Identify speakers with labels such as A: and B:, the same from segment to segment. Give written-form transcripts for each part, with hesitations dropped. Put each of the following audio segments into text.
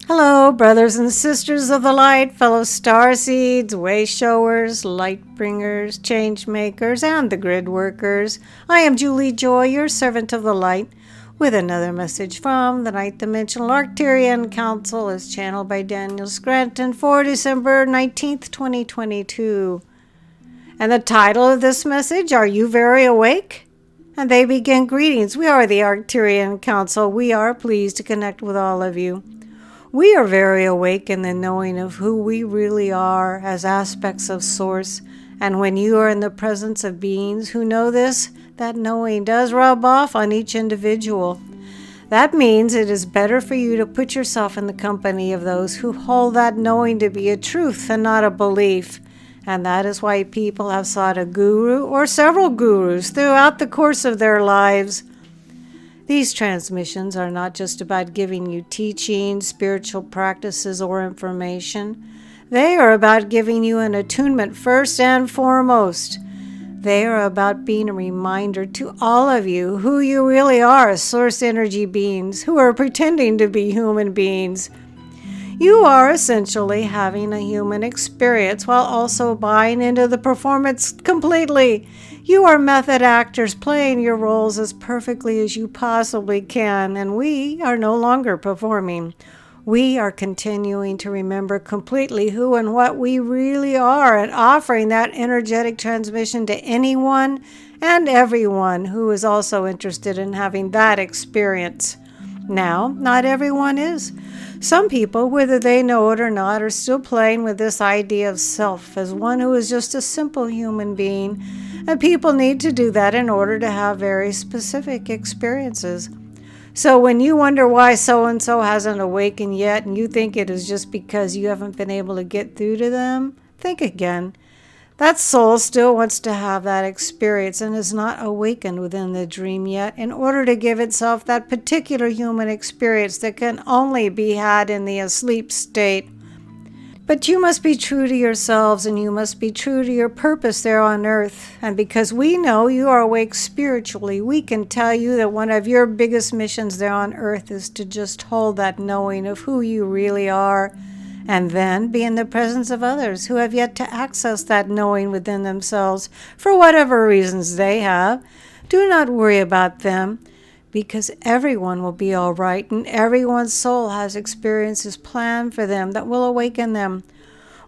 A: Hello, brothers and sisters of the light, fellow star seeds, way showers, light bringers, change makers, and the grid workers. I am Julie Joy, your servant of the light, with another message from the ninth dimensional Arcturian Council as channeled by Daniel Scranton for December 19th, 2022. And the title of this message, Are You Very Awake? And they begin, greetings. We are the Arcturian Council. We are pleased to connect with all of you. We are very awake in the knowing of who we really are as aspects of Source. And when you are in the presence of beings who know this, that knowing does rub off on each individual. That means it is better for you to put yourself in the company of those who hold that knowing to be a truth and not a belief. And that is why people have sought a guru or several gurus throughout the course of their lives. These transmissions are not just about giving you teaching, spiritual practices, or information. They are about giving you an attunement first and foremost. They are about being a reminder to all of you who you really are as source energy beings who are pretending to be human beings. You are essentially having a human experience while also buying into the performance completely. You are method actors playing your roles as perfectly as you possibly can, and we are no longer performing. We are continuing to remember completely who and what we really are and offering that energetic transmission to anyone and everyone who is also interested in having that experience. Now, not everyone is. Some people, whether they know it or not, are still playing with this idea of self as one who is just a simple human being, and people need to do that in order to have very specific experiences. So when you wonder why so-and-so hasn't awakened yet and you think it is just because you haven't been able to get through to them, think again. That soul still wants to have that experience and is not awakened within the dream yet in order to give itself that particular human experience that can only be had in the asleep state. But you must be true to yourselves and you must be true to your purpose there on earth. And because we know you are awake spiritually, we can tell you that one of your biggest missions there on earth is to just hold that knowing of who you really are, and then be in the presence of others who have yet to access that knowing within themselves for whatever reasons they have. Do not worry about them, because everyone will be all right, and everyone's soul has experiences planned for them that will awaken them.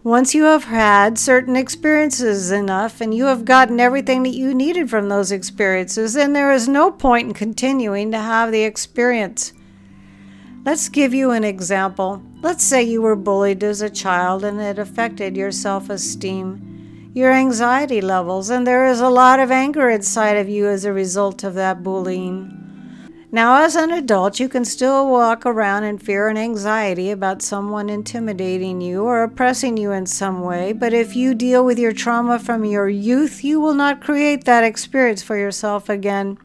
A: Once you have had certain experiences enough, and you have gotten everything that you needed from those experiences, then there is no point in continuing to have the experience. Let's give you an example. Let's say you were bullied as a child and it affected your self-esteem, your anxiety levels, and there is a lot of anger inside of you as a result of that bullying. Now, as an adult, you can still walk around in fear and anxiety about someone intimidating you or oppressing you in some way, but if you deal with your trauma from your youth, you will not create that experience for yourself again.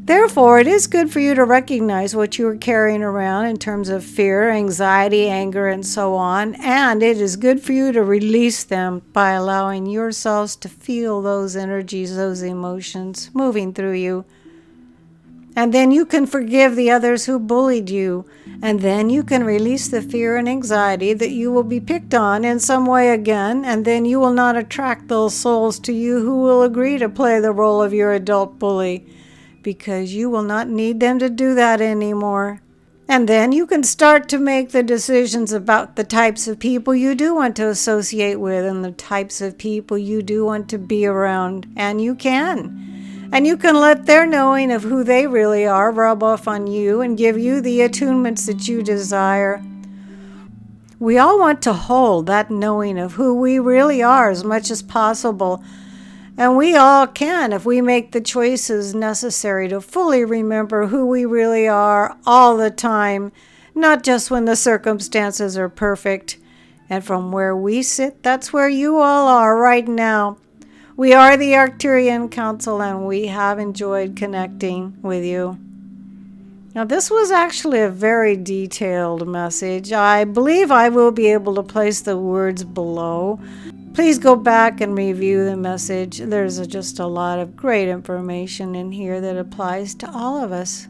A: Therefore, it is good for you to recognize what you are carrying around in terms of fear, anxiety, anger, and so on, and it is good for you to release them by allowing yourselves to feel those energies, those emotions moving through you. And then you can forgive the others who bullied you, and then you can release the fear and anxiety that you will be picked on in some way again, and then you will not attract those souls to you who will agree to play the role of your adult bully, because you will not need them to do that anymore. And then you can start to make the decisions about the types of people you do want to associate with and the types of people you do want to be around. And you can. And you can let their knowing of who they really are rub off on you and give you the attunements that you desire. We all want to hold that knowing of who we really are as much as possible. And we all can if we make the choices necessary to fully remember who we really are all the time, not just when the circumstances are perfect. And from where we sit, that's where you all are right now. We are the Arcturian Council, and we have enjoyed connecting with you. Now, this was actually a very detailed message. I believe I will be able to place the words below. Please go back and review the message. There's just a lot of great information in here that applies to all of us.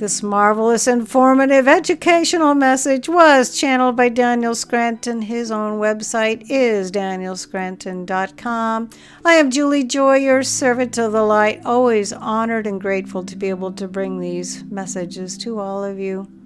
A: This marvelous, informative, educational message was channeled by Daniel Scranton. His own website is danielscranton.com. I am Julie Joy, your servant of the light, always honored and grateful to be able to bring these messages to all of you.